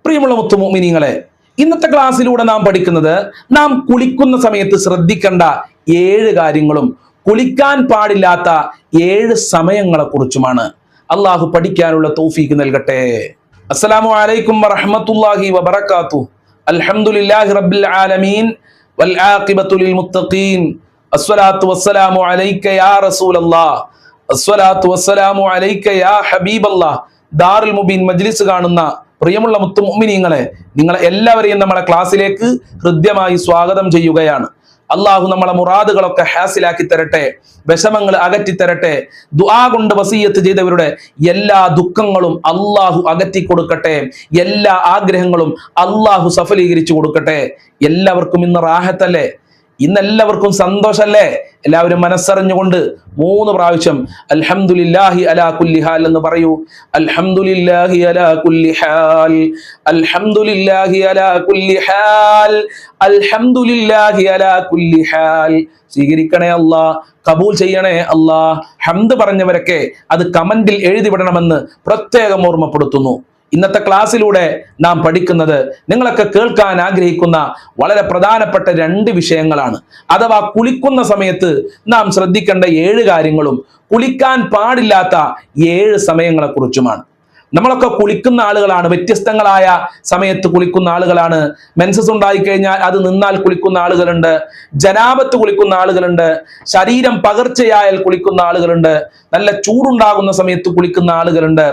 പ്രിയമുള്ള മുത്തുമോമിനീങ്ങളെ, ഇന്നത്തെ ക്ലാസ്സിലൂടെ നാം പഠിക്കുന്നത് നാം കുളിക്കുന്ന സമയത്ത് ശ്രദ്ധിക്കേണ്ട 7 കാര്യങ്ങളും കുളിക്കാൻ പാടില്ലാത്ത 7 സമയങ്ങളെ കുറിച്ചുമാണ്. അള്ളാഹു പഠിക്കാനുള്ള തൗഫീഖ് നൽകട്ടെ. അസ്സലാമു അലൈക്കും വറഹ്മത്തുള്ളാഹി വബറകാതുഹു. അൽഹംദുലില്ലാഹി റബ്ബിൽ ആലമീൻ വൽ ആഖിബത്തു ലിൽ മുത്തഖീൻ. അസ്സലാത്തു വസ്സലാമു അലൈക യാ റസൂലല്ലാഹ്. അസ്സലാത്തു വസ്സലാമു അലൈക യാ ഹബീബല്ലാഹ്. ദാറുൽ മുബീൻ മജ്ലിസ് കാണുന്ന പ്രിയമുള്ള മുത്തുമോമിനീങ്ങളെ, നിങ്ങളെ എല്ലാവരെയും നമ്മളെ ക്ലാസ്സിലേക്ക് ഹൃദ്യമായി സ്വാഗതം ചെയ്യുകയാണ്. അള്ളാഹു നമ്മളെ മുറാദുകളൊക്കെ ഹാസിലാക്കി തരട്ടെ, വിഷമങ്ങൾ അകറ്റിത്തരട്ടെ. ദുആ കൊണ്ട് വസിയ്യത്ത് ചെയ്തവരുടെ എല്ലാ ദുഃഖങ്ങളും അള്ളാഹു അകറ്റി കൊടുക്കട്ടെ, എല്ലാ ആഗ്രഹങ്ങളും അള്ളാഹു സഫലീകരിച്ചു കൊടുക്കട്ടെ. എല്ലാവർക്കും ഇന്ന് റാഹത്തല്ലേ? ഇന്നെല്ലാവർക്കും സന്തോഷല്ലേ? എല്ലാവരും മനസ്സറിഞ്ഞുകൊണ്ട് 3 പ്രാവശ്യം അൽഹംദുലില്ലാഹി അലാ കുല്ലി ഹാൽ എന്ന് പറയൂ. അൽഹംദുലില്ലാഹി അലാ കുല്ലി ഹാൽ, അൽഹംദുലില്ലാഹി അലാ കുല്ലി ഹാൽ, അൽഹംദുലില്ലാഹി അലാ കുല്ലി ഹാൽ. സ്വീകരിക്കണേ അല്ലാ, കബൂൽ ചെയ്യണേ അല്ലാ. ഹംദ് പറഞ്ഞവരൊക്കെ അത് കമന്റിൽ എഴുതി വിടണമെന്ന് പ്രത്യേകം ഓർമ്മപ്പെടുത്തുന്നു. ഇന്നത്തെ ക്ലാസ്സിലൂടെ നാം പഠിക്കുന്നത് നിങ്ങളൊക്കെ കേൾക്കാൻ ആഗ്രഹിക്കുന്ന വളരെ പ്രധാനപ്പെട്ട 2 വിഷയങ്ങളാണ്. അഥവാ കുളിക്കുന്ന സമയത്ത് നാം ശ്രദ്ധിക്കേണ്ട 7 കാര്യങ്ങളും കുളിക്കാൻ പാടില്ലാത്ത 7 സമയങ്ങളെ കുറിച്ചുമാണ്. നമ്മളൊക്കെ കുളിക്കുന്ന ആളുകളാണ്, വ്യത്യസ്തങ്ങളായ സമയത്ത് കുളിക്കുന്ന ആളുകളാണ്. മെൻസസ് ഉണ്ടായിക്കഴിഞ്ഞാൽ അത് നിന്നാൽ കുളിക്കുന്ന ആളുകളുണ്ട്, ജനാബത്ത് കുളിക്കുന്ന ആളുകളുണ്ട്, ശരീരം പകർച്ചയായാൽ കുളിക്കുന്ന ആളുകളുണ്ട്, നല്ല ചൂടുണ്ടാകുന്ന സമയത്ത് കുളിക്കുന്ന ആളുകളുണ്ട്.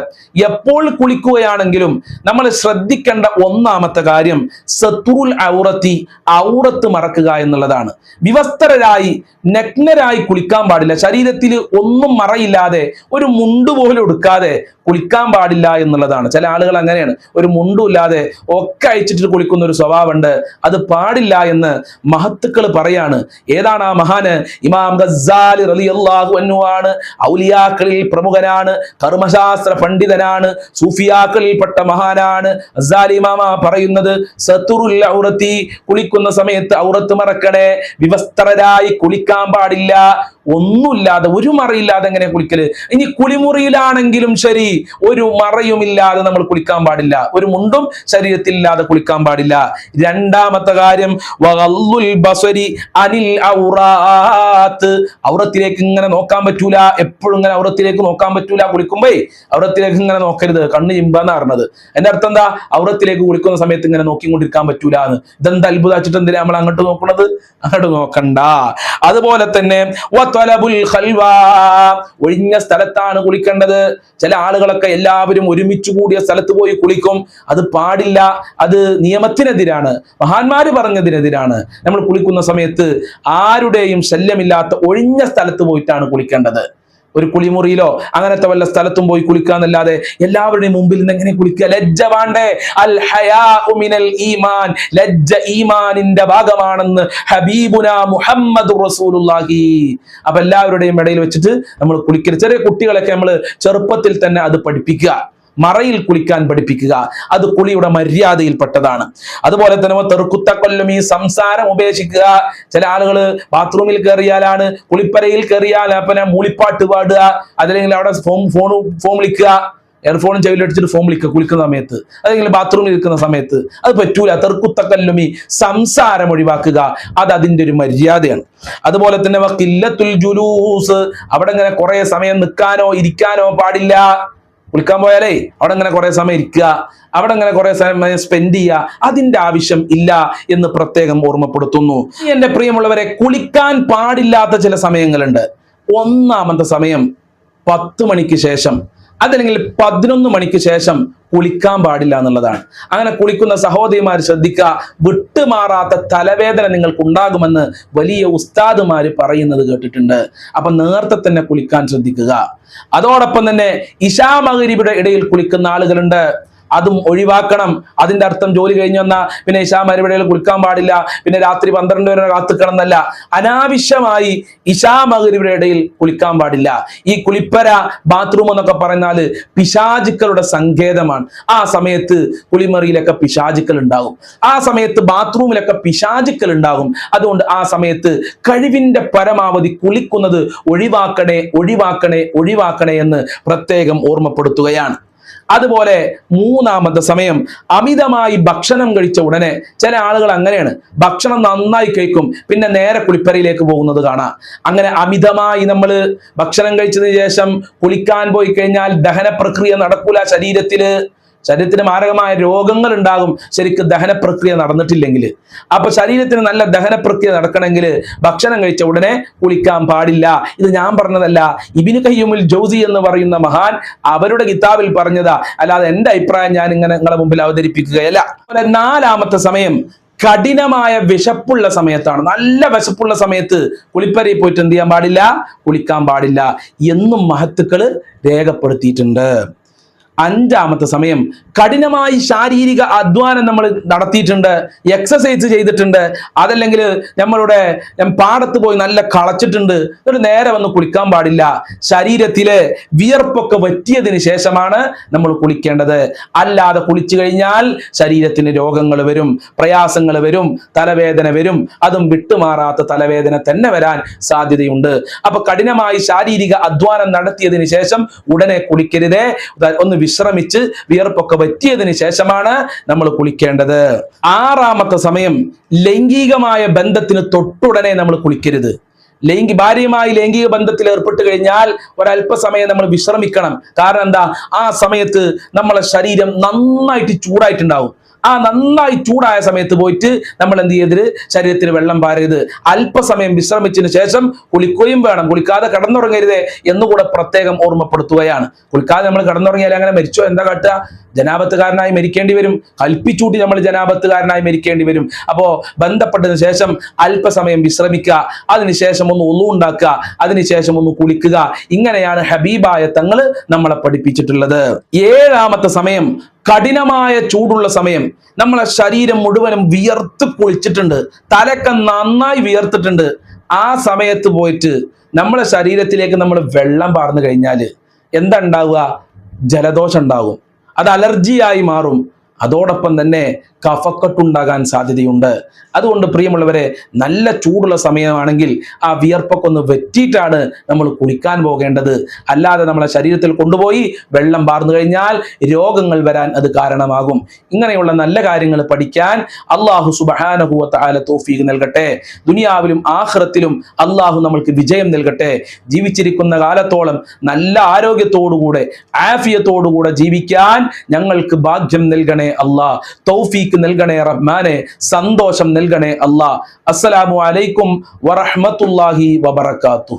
എപ്പോൾ കുളിക്കുകയാണെങ്കിലും നമ്മൾ ശ്രദ്ധിക്കേണ്ട 1ാമത്തെ കാര്യം സത്തുറുൽ ഔറത്തി, ഔറത്ത് മറക്കുക എന്നുള്ളതാണ്. വിവസ്ത്രരായി നഗ്നരായി കുളിക്കാൻ പാടില്ല. ശരീരത്തിൽ ഒന്നും മറയില്ലാതെ ഒരു മുണ്ട് പോലും എടുക്കാതെ കുളിക്കാൻ പാടില്ല എന്നുള്ളതാണ്. ചില ആളുകൾ അങ്ങനെയാണ്, ഒരു മുണ്ടും ഇല്ലാതെ ഒക്കെ അയച്ചിട്ട് കുളിക്കുന്ന ഒരു സ്വഭാവമുണ്ട്. അത് പാടില്ല എന്ന് മഹത്തുക്കൾ പറയാണ്. ഏതാണ് ആ മഹാന്? ഇമാം ഗസ്സാലി റളിയല്ലാഹു അൻഹു ആണ്. ഔലിയാക്കളിൽ പ്രമുഖനാണ്, കർമ്മശാസ്ത്ര പണ്ഡിതനാണ്, സൂഫിയാക്കളിൽപ്പെട്ട മഹാനാണ്. ഗസ്സാലി ഇമാമ പറയുന്നത് സത്തുറുൽ ഔറത്തി, കുളിക്കുന്ന സമയത്ത് ഔറത്ത് മറക്കണേ. വിവസ്ത്രരായി കുളിക്കാൻ പാടില്ല. ഒന്നുമില്ലാതെ, ഒരു മറയില്ലാതെ എങ്ങനെ കുളിക്കല്? ഇനി കുളിമുറിയിലാണെങ്കിലും ശരി, ഒരു മറയുമില്ലാതെ നമ്മൾ കുളിക്കാൻ പാടില്ല. ഒരു മുണ്ടും ശരീരത്തിലില്ലാതെ കുളിക്കാൻ പാടില്ല. 2ാമത്തെ കാര്യം വഗള്ളുൽ ബസരി അനിൽ ഔറാത്ത്, ഔറത്തിലേക്ക് ഇങ്ങനെ നോക്കാൻ പറ്റൂല. എപ്പോഴും ഇങ്ങനെ ഔറത്തിലേക്ക് നോക്കാൻ പറ്റൂല. കുളിക്കുമ്പോ ഔറത്തിലേക്ക് ഇങ്ങനെ നോക്കരുത്, കണ്ണ് ചിമ്പാന്ന് പറഞ്ഞത്. എന്റെ അർത്ഥം എന്താ? ഔറത്തിലേക്ക് കുളിക്കുന്ന സമയത്ത് ഇങ്ങനെ നോക്കിക്കൊണ്ടിരിക്കാൻ പറ്റൂല എന്ന്. ഇതെന്താ അത്ഭുതാച്ചിട്ട് എന്തിനാ നമ്മൾ അങ്ങോട്ട് നോക്കണത്? അങ്ങോട്ട് നോക്കണ്ട. അതുപോലെ തന്നെ ഒഴിഞ്ഞ സ്ഥലത്താണ് കുളിക്കേണ്ടത്. ചില ആളുകളൊക്കെ എല്ലാവരും ഒരുമിച്ച് കൂടിയ സ്ഥലത്ത് പോയി കുളിക്കും. അത് പാടില്ല. അത് നിയമത്തിനെതിരാണ്, മഹാന്മാര് പറഞ്ഞതിനെതിരാണ്. നമ്മൾ കുളിക്കുന്ന സമയത്ത് ആരുടെയും ശല്യമില്ലാത്ത ഒഴിഞ്ഞ സ്ഥലത്ത് പോയിട്ടാണ് കുളിക്കേണ്ടത്. ഒരു കുളിമുറിയിലോ അങ്ങനത്തെ വല്ല സ്ഥലത്തും പോയി കുളിക്കാന്നല്ലാതെ എല്ലാവരുടെയും മുമ്പിൽ നിന്ന് എങ്ങനെ കുളിക്കുക? ലജ്ജ വേണ്ടേ? അൽ ഹയാഉ മിനൽ ഈമാൻ, ലജ്ജ ഈമാനിന്റെ ഭാഗമാണെന്ന് ഹബീബുനാ മുഹമ്മദുർ റസൂലുള്ളാഹി. അപ്പൊ എല്ലാവരുടെയും ഇടയിൽ വെച്ചിട്ട് നമ്മൾ കുളിക്കരുത്. ചെറിയ കുട്ടികളൊക്കെ നമ്മൾ ചെറുപ്പത്തിൽ തന്നെ അത് പഠിപ്പിക്കുക, മറയിൽ കുളിക്കാൻ പഠിപ്പിക്കുക. അത് കുളിയുടെ മര്യാദയിൽപ്പെട്ടതാണ്. അതുപോലെ തന്നെ തെറുക്കുത്തക്കൊല്ലും, ഈ സംസാരം ഉപേക്ഷിക്കുക. ചില ആളുകൾ ബാത്റൂമിൽ കയറിയാലാണ്, കുളിപ്പരയിൽ കയറിയാൽ പിന്നെ മൂളിപ്പാട്ട് പാടുക, അതല്ലെങ്കിൽ അവിടെ ഫോൺ വിളിക്കുക, എയർഫോണും ചെവിലടിച്ചിട്ട് ഫോൺ വിളിക്കുക കുളിക്കുന്ന സമയത്ത്, അല്ലെങ്കിൽ ബാത്റൂമിൽ ഇരിക്കുന്ന സമയത്ത്. അത് പറ്റൂല. തെറുക്കുത്തക്കല്ലുമി, സംസാരം ഒഴിവാക്കുക. അത് അതിന്റെ ഒരു മര്യാദയാണ്. അതുപോലെ തന്നെ ഖില്ലത്തുൽ ജുലൂസ്, അവിടെ ഇങ്ങനെ കുറെ സമയം നിൽക്കാനോ ഇരിക്കാനോ പാടില്ല. കുളിക്കാൻ പോയാലേ അവിടെ ഇങ്ങനെ കുറെ സമയം ഇരിക്കുക, അവിടെ ഇങ്ങനെ കുറെ സമയം സ്പെൻഡ് ചെയ്യുക, അതിന്റെ ആവശ്യം ഇല്ല എന്ന് പ്രത്യേകം ഓർമ്മപ്പെടുത്തുന്നു. എന്റെ പ്രിയമുള്ളവരെ, കുളിക്കാൻ പാടില്ലാത്ത ചില സമയങ്ങളുണ്ട്. 1ാമത്തെ സമയം 10 മണിക്ക് ശേഷം, അതല്ലെങ്കിൽ 11 മണിക്ക് ശേഷം കുളിക്കാൻ പാടില്ല എന്നുള്ളതാണ്. അങ്ങനെ കുളിക്കുന്ന സഹോദരിമാർ ശ്രദ്ധിക്കുക. വിട്ടുമാറാത്ത തലവേദന നിങ്ങൾക്ക് ഉണ്ടാകുമെന്ന് വലിയ ഉസ്താദുമാര് പറയുന്നത് കേട്ടിട്ടുണ്ട്. അപ്പൊ നേരത്തെ തന്നെ കുളിക്കാൻ ശ്രദ്ധിക്കുക. അതോടൊപ്പം തന്നെ ഇശാ മഗ്‌രിബിയുടെ ഇടയിൽ കുളിക്കുന്ന ആളുകളുണ്ട്. അതും ഒഴിവാക്കണം. അതിന്റെ അർത്ഥം ജോലി കഴിഞ്ഞു വന്ന പിന്നെ ഇശാ മഗ്‌രിബിൽ കുളിക്കാൻ പാടില്ല, പിന്നെ രാത്രി 12 വരെ കാത്തുക്കണം എന്നല്ല. അനാവശ്യമായി ഇശാ മഗ്‌രിബിന്റെ ഇടയിൽ കുളിക്കാൻ പാടില്ല. ഈ കുളിപ്പര, ബാത്റൂം എന്നൊക്കെ പറഞ്ഞാല് പിശാചുക്കളുടെ സങ്കേതമാണ്. ആ സമയത്ത് കുളിമുറിയിലൊക്കെ പിശാചുക്കൾ ഉണ്ടാകും, ആ സമയത്ത് ബാത്റൂമിലൊക്കെ പിശാചുക്കൾ ഉണ്ടാകും. അതുകൊണ്ട് ആ സമയത്ത് കഴിവിന്റെ പരമാവധി കുളിക്കുന്നത് ഒഴിവാക്കണേ, ഒഴിവാക്കണേ, ഒഴിവാക്കണേ എന്ന് പ്രത്യേകം ഓർമ്മപ്പെടുത്തുകയാണ്. അതുപോലെ മൂന്നാമത്തെ സമയം അമിതമായി ഭക്ഷണം കഴിച്ച ഉടനെ ചില ആളുകൾ അങ്ങനെയാണ്, ഭക്ഷണം നന്നായി കഴിക്കും പിന്നെ നേരെ കുളിപ്പരയിലേക്ക് പോകുന്നത് കാണാം. അങ്ങനെ അമിതമായി നമ്മൾ ഭക്ഷണം കഴിച്ചതിന് ശേഷം കുളിക്കാൻ പോയി കഴിഞ്ഞാൽ ദഹന പ്രക്രിയ നടക്കൂല. ശരീരത്തിന് മാരകമായ രോഗങ്ങൾ ഉണ്ടാകും ശരിക്കും ദഹന പ്രക്രിയ നടന്നിട്ടില്ലെങ്കിൽ. അപ്പൊ ശരീരത്തിന് നല്ല ദഹന പ്രക്രിയ നടക്കണമെങ്കിൽ ഭക്ഷണം കഴിച്ച ഉടനെ കുളിക്കാൻ പാടില്ല. ഇത് ഞാൻ പറഞ്ഞതല്ല, ഇബ്നു ഖയ്യിമുൽ ജൗസി എന്ന് പറയുന്ന മഹാൻ അവരുടെ കിതാബിൽ പറഞ്ഞതാ, അല്ലാതെ എന്റെ അഭിപ്രായം ഞാൻ ഇങ്ങനെ നിങ്ങളുടെ മുമ്പിൽ അവതരിപ്പിക്കുകയല്ല. നാലാമത്തെ സമയം കഠിനമായ വിശപ്പുള്ള സമയത്താണ്. നല്ല വിശപ്പുള്ള സമയത്ത് കുളിപ്പരയിൽ പോയിട്ട് എന്ത് ചെയ്യാൻ പാടില്ല, കുളിക്കാൻ പാടില്ല എന്നും മഹത്തുക്കള് രേഖപ്പെടുത്തിയിട്ടുണ്ട്. അഞ്ചാമത്തെ സമയം കഠിനമായി ശാരീരിക അധ്വാനം നമ്മൾ നടത്തിയിട്ടുണ്ട്, എക്സസൈസ് ചെയ്തിട്ടുണ്ട്, അതല്ലെങ്കിൽ നമ്മളുടെ പാടത്ത് പോയി നല്ല കളച്ചിട്ടുണ്ട്, എന്നിട്ട് നേരെ വന്ന് കുളിക്കാൻ പാടില്ല. ശരീരത്തിലെ വിയർപ്പൊക്കെ വറ്റിയതിന് ശേഷമാണ് നമ്മൾ കുളിക്കേണ്ടത്. അല്ലാതെ കുളിച്ചു കഴിഞ്ഞാൽ ശരീരത്തിന് രോഗങ്ങൾ വരും, പ്രയാസങ്ങൾ വരും, തലവേദന വരും. അതും വിട്ടുമാറാത്ത തലവേദന തന്നെ വരാൻ സാധ്യതയുണ്ട്. അപ്പൊ കഠിനമായി ശാരീരിക അധ്വാനം നടത്തിയതിന് ശേഷം ഉടനെ കുളിക്കരുതേ. ഒന്ന് വിശ്രമിച്ച് വിയർപ്പൊക്കെ വറ്റിയതിന് ശേഷമാണ് നമ്മൾ കുളിക്കേണ്ടത്. ആറാമത്തെ സമയം ലൈംഗികമായ ബന്ധത്തിന് തൊട്ടുടനെ നമ്മൾ കുളിക്കരുത്. ഭാര്യയുമായി ലൈംഗിക ബന്ധത്തിൽ ഏർപ്പെട്ട് കഴിഞ്ഞാൽ ഒരല്പസമയം നമ്മൾ വിശ്രമിക്കണം. കാരണം എന്താ, ആ സമയത്ത് നമ്മളെ ശരീരം നന്നായിട്ട് ചൂടായിട്ടുണ്ടാവും. ആ നന്നായി ചൂടായ സമയത്ത് പോയിട്ട് നമ്മൾ എന്ത് ചെയ്യരുത്, ശരീരത്തിന് വെള്ളം പാരരുത്. അല്പസമയം വിശ്രമിച്ചതിന് ശേഷം കുളിക്കുകയും വേണം. കുളിക്കാതെ കിടന്നുറങ്ങരുതേ എന്നുകൂടെ പ്രത്യേകം ഓർമ്മപ്പെടുത്തുകയാണ്. കുളിക്കാതെ നമ്മൾ കിടന്നുറങ്ങിയാൽ അങ്ങനെ മരിച്ചോ എന്താ കാട്ടുക? ജനാപത്തുകാരനായി മരിക്കേണ്ടി വരും. കൽപ്പിച്ചൂട്ടി നമ്മൾ ജനാപത്തുകാരനായി മരിക്കേണ്ടി വരും. അപ്പോ ബന്ധപ്പെട്ടതിന് ശേഷം അല്പസമയം വിശ്രമിക്കുക, അതിനുശേഷം ഒന്ന് ഒന്നു ഉണ്ടാക്കുക, അതിനുശേഷം ഒന്ന് കുളിക്കുക. ഇങ്ങനെയാണ് ഹബീബായ തങ്ങൾ നമ്മളെ പഠിപ്പിച്ചിട്ടുള്ളത്. ഏഴാമത്തെ സമയം കഠിനമായ ചൂടുള്ള സമയം. നമ്മളെ ശരീരം മുഴുവനും വിയർത്ത് കുളിച്ചിട്ടുണ്ട്, തലക്കെ നന്നായി വിയർത്തിട്ടുണ്ട്. ആ സമയത്ത് പോയിട്ട് നമ്മളെ ശരീരത്തിലേക്ക് നമ്മൾ വെള്ളം പാർന്നു കഴിഞ്ഞാൽ എന്താ ഉണ്ടാവുക? ജലദോഷം ഉണ്ടാകും, അത് അലർജിയായി മാറും. അതോടൊപ്പം തന്നെ കഫക്കെട്ടുണ്ടാകാൻ സാധ്യതയുണ്ട്. അതുകൊണ്ട് പ്രിയമുള്ളവരെ, നല്ല ചൂടുള്ള സമയമാണെങ്കിൽ ആ വിയർപ്പൊക്കെ ഒന്ന് വെറ്റിയിട്ടാണ് നമ്മൾ കുളിക്കാൻ പോകേണ്ടത്. അല്ലാതെ നമ്മളെ ശരീരത്തിൽ കൊണ്ടുപോയി വെള്ളം പാർന്നു കഴിഞ്ഞാൽ രോഗങ്ങൾ വരാൻ അത് കാരണമാകും. ഇങ്ങനെയുള്ള നല്ല കാര്യങ്ങൾ പഠിക്കാൻ അള്ളാഹു സുബ്ഹാനഹു വ തആല തൗഫീഖ് നൽകട്ടെ. ദുനിയാവിലും ആഖിറത്തിലും അള്ളാഹു നമ്മൾക്ക് വിജയം നൽകട്ടെ. ജീവിച്ചിരിക്കുന്ന കാലത്തോളം നല്ല ആരോഗ്യത്തോടുകൂടെ ആഫിയത്തോടുകൂടെ ജീവിക്കാൻ ഞങ്ങൾക്ക് ഭാഗ്യം നൽകണേ അല്ലാഹ്. തൗഫീഖ് നൽകണേ റഹ്മാനെ, സന്തോഷം നൽകണേ അല്ലാഹ്. അസ്സലാമു അലൈക്കും വറഹ്മത്തുള്ളാഹി വബറകാതുഹു.